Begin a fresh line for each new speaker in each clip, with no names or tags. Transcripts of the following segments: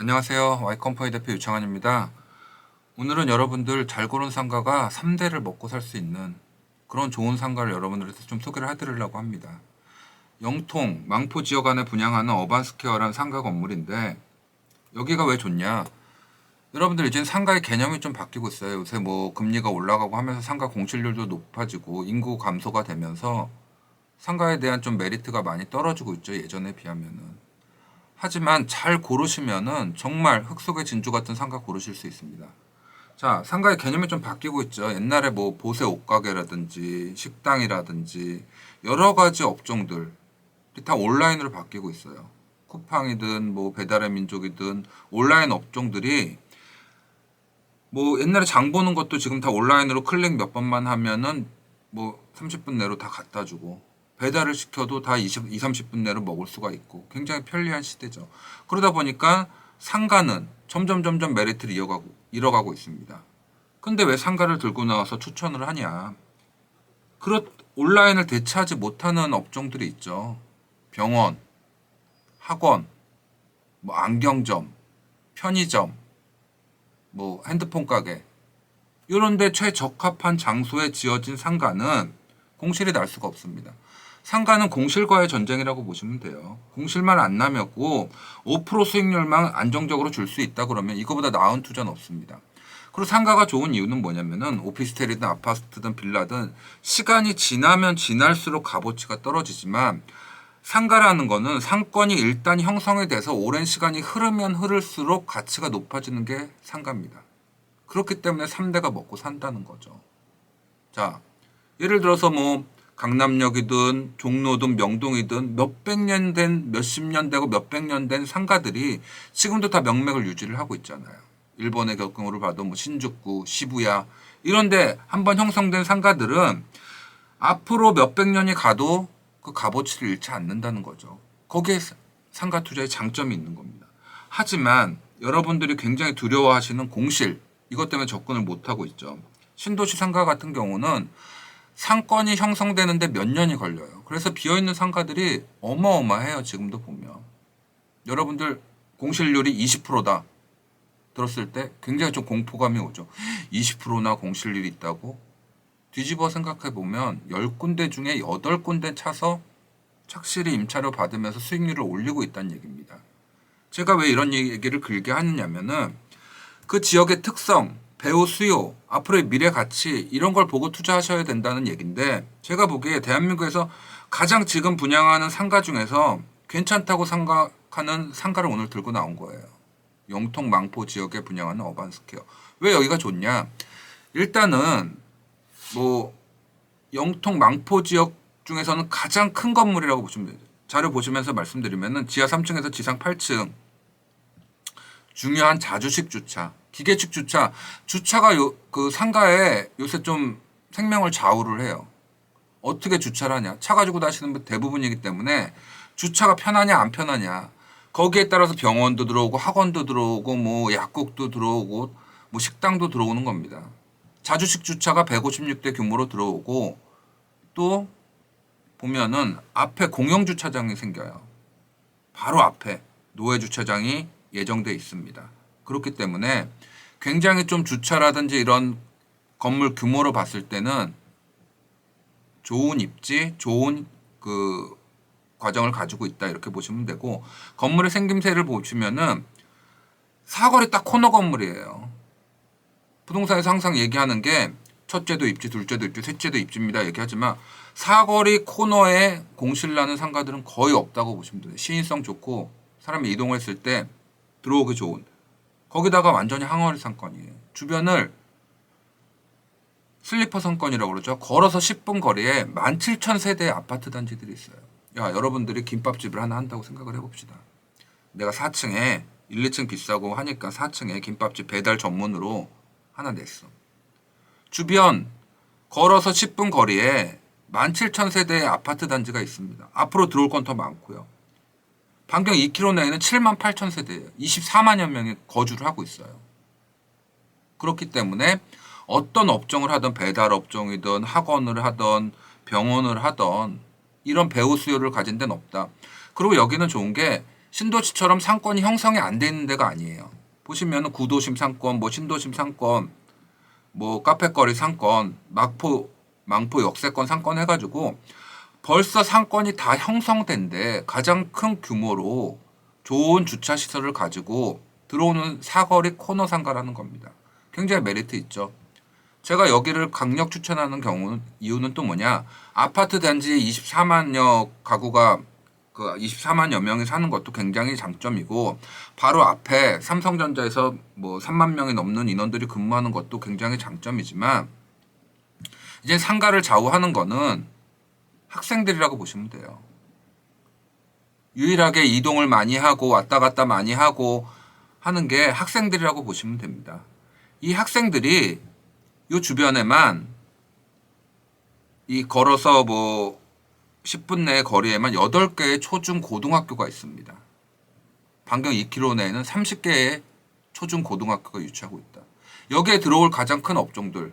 안녕하세요. Y컴퍼니 대표 유창환입니다. 오늘은 여러분들 잘 고른 상가가 3대를 먹고 살 수 있는 그런 좋은 상가를 여러분들한테 좀 소개를 해드리려고 합니다. 영통, 망포 지역 안에 분양하는 어반스퀘어라는 상가 건물인데 여기가 왜 좋냐? 여러분들 이제 상가의 개념이 좀 바뀌고 있어요. 요새 뭐 금리가 올라가고 하면서 상가 공실률도 높아지고 인구 감소가 되면서 상가에 대한 좀 메리트가 많이 떨어지고 있죠. 예전에 비하면은. 하지만 잘 고르시면은 정말 흙 속의 진주 같은 상가 고르실 수 있습니다. 자, 상가의 개념이 좀 바뀌고 있죠. 옛날에 뭐 보세 옷가게라든지 식당이라든지 여러 가지 업종들이 다 온라인으로 바뀌고 있어요. 쿠팡이든 뭐 배달의 민족이든 온라인 업종들이 뭐 옛날에 장 보는 것도 지금 다 온라인으로 클릭 몇 번만 하면은 뭐 30분 내로 다 갖다 주고 배달을 시켜도 다 20, 30분 내로 먹을 수가 있고 굉장히 편리한 시대죠. 그러다 보니까 상가는 점점 메리트를 잃어가고 있습니다. 근데 왜 상가를 들고 나와서 추천을 하냐? 온라인을 대체하지 못하는 업종들이 있죠. 병원, 학원, 뭐 안경점, 편의점, 뭐 핸드폰 가게 이런데 최적합한 장소에 지어진 상가는 공실이 날 수가 없습니다. 상가는 공실과의 전쟁이라고 보시면 돼요. 공실만 안 나면고 5% 수익률만 안정적으로 줄 수 있다 그러면 이거보다 나은 투자는 없습니다. 그리고 상가가 좋은 이유는 뭐냐면은 오피스텔이든 아파트든 빌라든 시간이 지나면 지날수록 값어치가 떨어지지만 상가라는 거는 상권이 일단 형성이 돼서 오랜 시간이 흐르면 흐를수록 가치가 높아지는 게 상가입니다. 그렇기 때문에 3대가 먹고 산다는 거죠. 자, 예를 들어서 뭐 강남역이든 종로든 명동이든 몇백 년 된, 몇십 년 되고 몇백 년 된 상가들이 지금도 다 명맥을 유지를 하고 있잖아요. 일본의 경우를 봐도 뭐 신주쿠, 시부야 이런데 한번 형성된 상가들은 앞으로 몇백 년이 가도 그 값어치를 잃지 않는다는 거죠. 거기에 상가 투자의 장점이 있는 겁니다. 하지만 여러분들이 굉장히 두려워하시는 공실 이것 때문에 접근을 못하고 있죠. 신도시 상가 같은 경우는 상권이 형성되는데 몇 년이 걸려요. 그래서 비어있는 상가들이 어마어마해요. 지금도 보면. 여러분들 공실률이 20%다 들었을 때 굉장히 좀 공포감이 오죠. 20%나 공실률이 있다고? 뒤집어 생각해 보면 10군데 중에 8군데 차서 착실히 임차료 받으면서 수익률을 올리고 있다는 얘기입니다. 제가 왜 이런 얘기를 길게 하느냐면은 그 지역의 특성, 배우 수요, 앞으로의 미래 가치 이런 걸 보고 투자하셔야 된다는 얘기인데 제가 보기에 대한민국에서 가장 지금 분양하는 상가 중에서 괜찮다고 생각하는 상가를 오늘 들고 나온 거예요. 영통 망포 지역에 분양하는 어반스퀘어. 왜 여기가 좋냐? 일단은 뭐 영통 망포 지역 중에서는 가장 큰 건물이라고 보시면 돼요. 자료 보시면서 말씀드리면은 지하 3층에서 지상 8층 중요한 자주식 주차, 기계식 주차, 주차가 그 상가에 요새 좀 생명을 좌우를 해요. 어떻게 주차를 하냐? 차 가지고 다니시는 분 대부분이기 때문에 주차가 편하냐 안 편하냐. 거기에 따라서 병원도 들어오고 학원도 들어오고 뭐 약국도 들어오고 뭐 식당도 들어오는 겁니다. 자주식 주차가 156대 규모로 들어오고 또 보면은 앞에 공영 주차장이 생겨요. 바로 앞에 노회 주차장이 예정돼 있습니다. 그렇기 때문에 굉장히 좀 주차라든지 이런 건물 규모로 봤을 때는 좋은 입지, 좋은 그 과정을 가지고 있다 이렇게 보시면 되고 건물의 생김새를 보시면은 사거리 딱 코너 건물이에요. 부동산에서 항상 얘기하는 게 첫째도 입지, 둘째도 입지, 셋째도 입지입니다 얘기하지만 사거리 코너에 공실 나는 상가들은 거의 없다고 보시면 돼요. 시인성 좋고 사람이 이동했을 때 들어오기 좋은 거기다가 완전히 항아리 상권이에요. 주변을 슬리퍼 상권이라고 그러죠. 걸어서 10분 거리에 17,000세대의 아파트 단지들이 있어요. 야, 여러분들이 김밥집을 하나 한다고 생각을 해봅시다. 내가 4층에 1, 2층 비싸고 하니까 4층에 김밥집 배달 전문으로 하나 냈어. 주변 걸어서 10분 거리에 17,000세대의 아파트 단지가 있습니다. 앞으로 들어올 건 더 많고요. 반경 2km 내에는 78,000세대예요. 24만여 명이 거주를 하고 있어요. 그렇기 때문에 어떤 업종을 하든 배달 업종이든 학원을 하든 병원을 하든 이런 배우 수요를 가진 데는 없다. 그리고 여기는 좋은 게 신도시처럼 상권이 형성이 안 돼 있는 데가 아니에요. 보시면은 구도심 상권, 뭐 신도심 상권, 뭐 카페거리 상권, 망포 역세권 상권 해가지고 벌써 상권이 다 형성된데 가장 큰 규모로 좋은 주차 시설을 가지고 들어오는 사거리 코너 상가라는 겁니다. 굉장히 메리트 있죠. 제가 여기를 강력 추천하는 경우는 이유는 또 뭐냐? 아파트 단지에 24만여 가구가 24만여 명이 사는 것도 굉장히 장점이고 바로 앞에 삼성전자에서 뭐 3만 명이 넘는 인원들이 근무하는 것도 굉장히 장점이지만 이제 상가를 좌우하는 거는 학생들이라고 보시면 돼요. 유일하게 이동을 많이 하고 왔다 갔다 많이 하고 하는 게 학생들이라고 보시면 됩니다. 이 학생들이 이 주변에만 이 걸어서 뭐 10분 내 거리에만 8개의 초중 고등학교가 있습니다. 반경 2km 내에는 30개의 초중 고등학교가 유치하고 있다. 여기에 들어올 가장 큰 업종들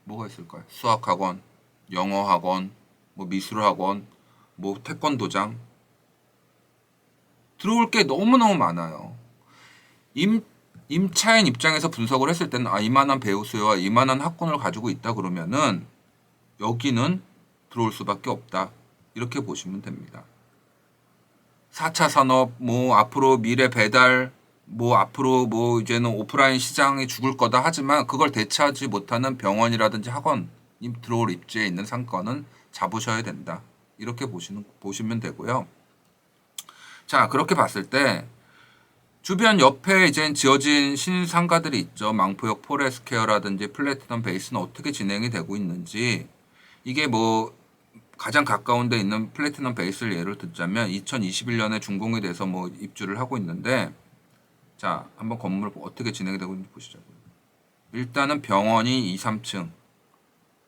뭐가 있을까요? 수학학원, 영어학원, 뭐 미술학원, 뭐 태권도장 들어올 게 너무너무 많아요. 임차인 입장에서 분석을 했을 때는 이만한 배우 수요와 이만한 학군을 가지고 있다 그러면은 여기는 들어올 수밖에 없다. 이렇게 보시면 됩니다. 4차 산업, 뭐 앞으로 미래 배달, 뭐 앞으로 뭐 이제는 오프라인 시장이 죽을 거다 하지만 그걸 대체하지 못하는 병원이라든지 학원이 들어올 입지에 있는 상권은 잡으셔야 된다. 이렇게 보시면 되고요. 자, 그렇게 봤을 때 주변 옆에 이제 지어진 신상가들이 있죠. 망포역 포레스케어라든지 플래티넘 베이스는 어떻게 진행이 되고 있는지 이게 뭐 가장 가까운 데 있는 플래티넘 베이스를 예를 듣자면 2021년에 준공이 돼서 뭐 입주를 하고 있는데 자, 한번 건물 어떻게 진행이 되고 있는지 보시자고요. 일단은 병원이 2, 3층,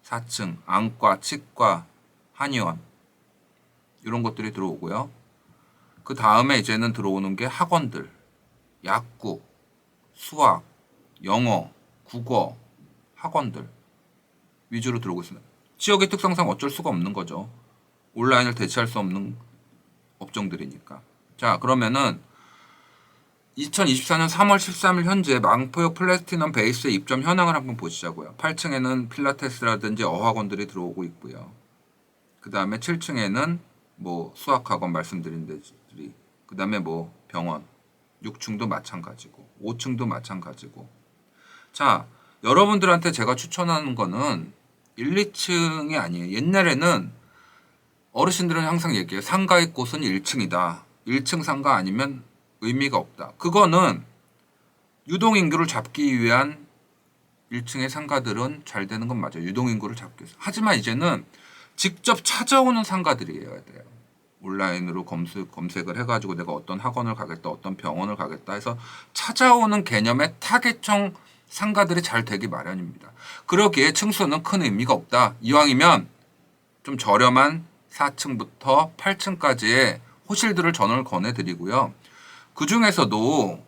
4층, 안과, 치과, 한의원 이런 것들이 들어오고요. 그 다음에 이제는 들어오는 게 학원들, 약국, 수학, 영어, 국어, 학원들 위주로 들어오고 있습니다. 지역의 특성상 어쩔 수가 없는 거죠. 온라인을 대체할 수 없는 업종들이니까. 자, 그러면은 2024년 3월 13일 현재 망포역 플래티넘 베이스의 입점 현황을 한번 보시자고요. 8층에는 필라테스라든지 어학원들이 들어오고 있고요. 그 다음에 7층에는 뭐 수학학원 말씀드린 데들이, 그 다음에 뭐 병원, 6층도 마찬가지고 5층도 마찬가지고. 자, 여러분들한테 제가 추천하는 거는 1, 2층이 아니에요. 옛날에는 어르신들은 항상 얘기해요. 상가의 꽃은 1층이다. 1층 상가 아니면 의미가 없다. 그거는 유동인구를 잡기 위한 1층의 상가들은 잘 되는 건 맞아요. 유동인구를 잡기 위해서. 하지만 이제는 직접 찾아오는 상가들이어야 돼요. 온라인으로 검색을 해가지고 내가 어떤 학원을 가겠다, 어떤 병원을 가겠다 해서 찾아오는 개념의 타겟형 상가들이 잘 되기 마련입니다. 그러기에 층수는 큰 의미가 없다. 이왕이면 좀 저렴한 4층부터 8층까지의 호실들을 전원을 권해드리고요. 그 중에서도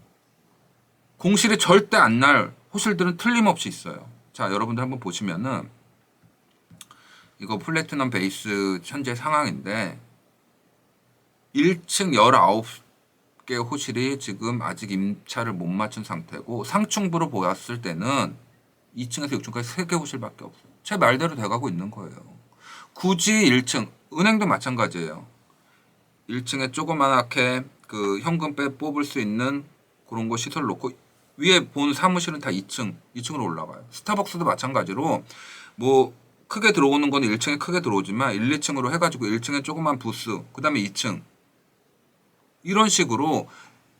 공실이 절대 안 날 호실들은 틀림없이 있어요. 자, 여러분들 한번 보시면은 이거 플래티넘 베이스 현재 상황인데 1층 19개 호실이 지금 아직 임차를 못 맞춘 상태고 상층부로 보았을 때는 2층에서 6층까지 3개 호실밖에 없어요. 제 말대로 돼가고 있는 거예요. 굳이 1층, 은행도 마찬가지예요. 1층에 조그만하게 그 현금 뽑을 수 있는 그런 거 시설 놓고 위에 본 사무실은 다 2층으로 올라가요. 스타벅스도 마찬가지로 뭐 크게 들어오는 건 1층에 크게 들어오지만 1, 2층으로 해가지고 1층에 조그만 부스, 그 다음에 2층 이런 식으로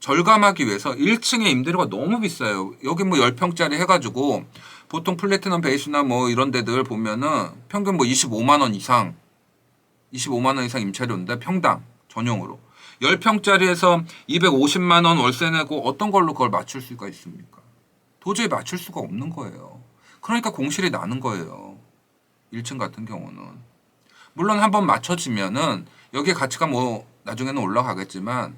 절감하기 위해서 1층의 임대료가 너무 비싸요. 여기 뭐 10평짜리 해가지고 보통 플래티넘 베이스나 뭐 이런 데들 보면은 평균 뭐 25만 원 이상 임차료인데 평당 전용으로 10평짜리에서 250만 원 월세 내고 어떤 걸로 그걸 맞출 수가 있습니까? 도저히 맞출 수가 없는 거예요. 그러니까 공실이 나는 거예요. 1층 같은 경우는. 물론 한번 맞춰지면은 여기에 가치가 뭐 나중에는 올라가겠지만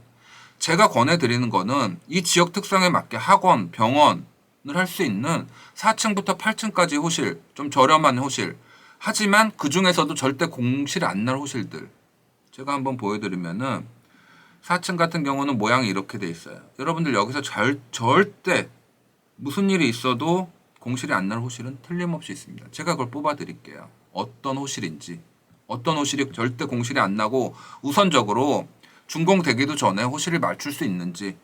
제가 권해드리는 거는 이 지역 특성에 맞게 학원, 병원을 할 수 있는 4층부터 8층까지 호실, 좀 저렴한 호실. 하지만 그 중에서도 절대 공실 안 날 호실들. 제가 한번 보여드리면은 4층 같은 경우는 모양이 이렇게 돼 있어요. 여러분들 여기서 절대 무슨 일이 있어도 공실이 안 날 호실은 틀림없이 있습니다. 제가 그걸 뽑아 드릴게요. 어떤 호실인지. 어떤 호실이 절대 공실이 안 나고 우선적으로 준공되기도 전에 호실을 맞출 수 있는지.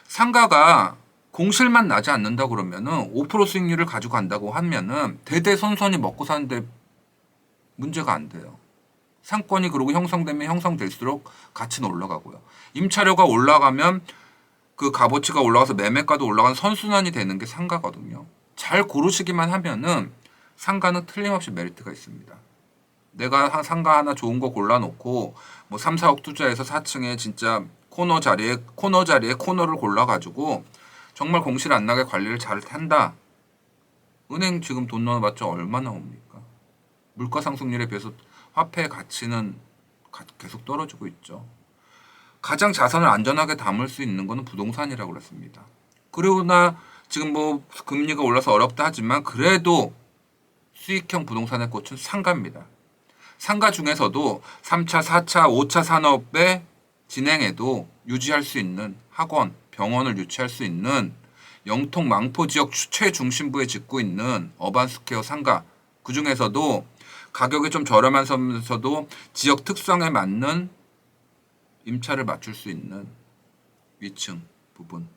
상가가 공실만 나지 않는다 그러면은 5% 수익률을 가지고 간다고 하면은 대대손손이 먹고 사는데 문제가 안 돼요. 상권이 그러고 형성되면 형성될수록 가치는 올라가고요. 임차료가 올라가면 그 값어치가 올라가서 매매가도 올라가는 선순환이 되는 게 상가거든요. 잘 고르시기만 하면은 상가는 틀림없이 메리트가 있습니다. 내가 상가 하나 좋은 거 골라놓고 뭐 3, 4억 투자해서 4층에 진짜 코너 자리에 코너를 골라가지고 정말 공실 안 나게 관리를 잘 한다. 은행 지금 돈 넣어봤자 얼마나 옵니까? 물가 상승률에 비해서 화폐의 가치는 계속 떨어지고 있죠. 가장 자산을 안전하게 담을 수 있는 것은 부동산이라고 그랬습니다. 그러나 지금 뭐 금리가 올라서 어렵다 하지만 그래도 수익형 부동산의 꽃은 상가입니다. 상가 중에서도 3차, 4차, 5차 산업에 진행해도 유지할 수 있는 학원, 병원을 유치할 수 있는 영통 망포 지역 최중심부에 짓고 있는 어반스퀘어 상가, 그 중에서도 가격이 좀 저렴하면서도 지역 특성에 맞는 임차를 맞출 수 있는 위층 부분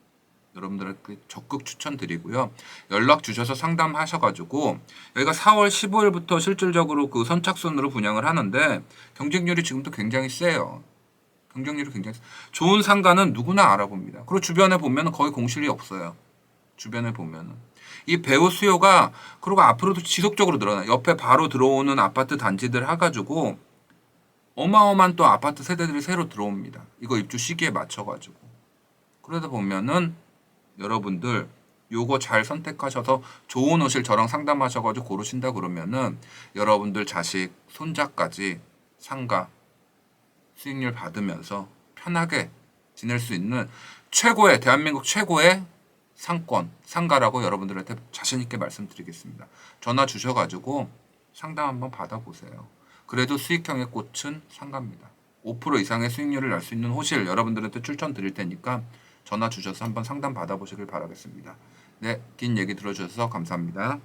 여러분들께 적극 추천드리고요. 연락 주셔서 상담하셔가지고 여기가 4월 15일부터 실질적으로 그 선착순으로 분양을 하는데 경쟁률이 지금도 굉장히 세요. 경쟁률이 굉장히 좋은 상가는 누구나 알아봅니다. 그리고 주변에 보면 거의 공실이 없어요. 주변에 보면은 이 배우 수요가 그리고 앞으로도 지속적으로 늘어나요. 옆에 바로 들어오는 아파트 단지들 해가지고 어마어마한 또 아파트 세대들이 새로 들어옵니다. 이거 입주 시기에 맞춰가지고. 그러다 보면은 여러분들 요거 잘 선택하셔서 좋은 호실 저랑 상담하셔가지고 고르신다 그러면은 여러분들 자식, 손자까지 상가 수익률 받으면서 편하게 지낼 수 있는 최고의 대한민국 최고의 상권, 상가라고 여러분들한테 자신있게 말씀드리겠습니다. 전화 주셔가지고 상담 한번 받아보세요. 그래도 수익형의 꽃은 상가입니다. 5% 이상의 수익률을 낼 수 있는 호실 여러분들한테 추천드릴 테니까 전화 주셔서 한번 상담 받아보시길 바라겠습니다. 네, 긴 얘기 들어주셔서 감사합니다.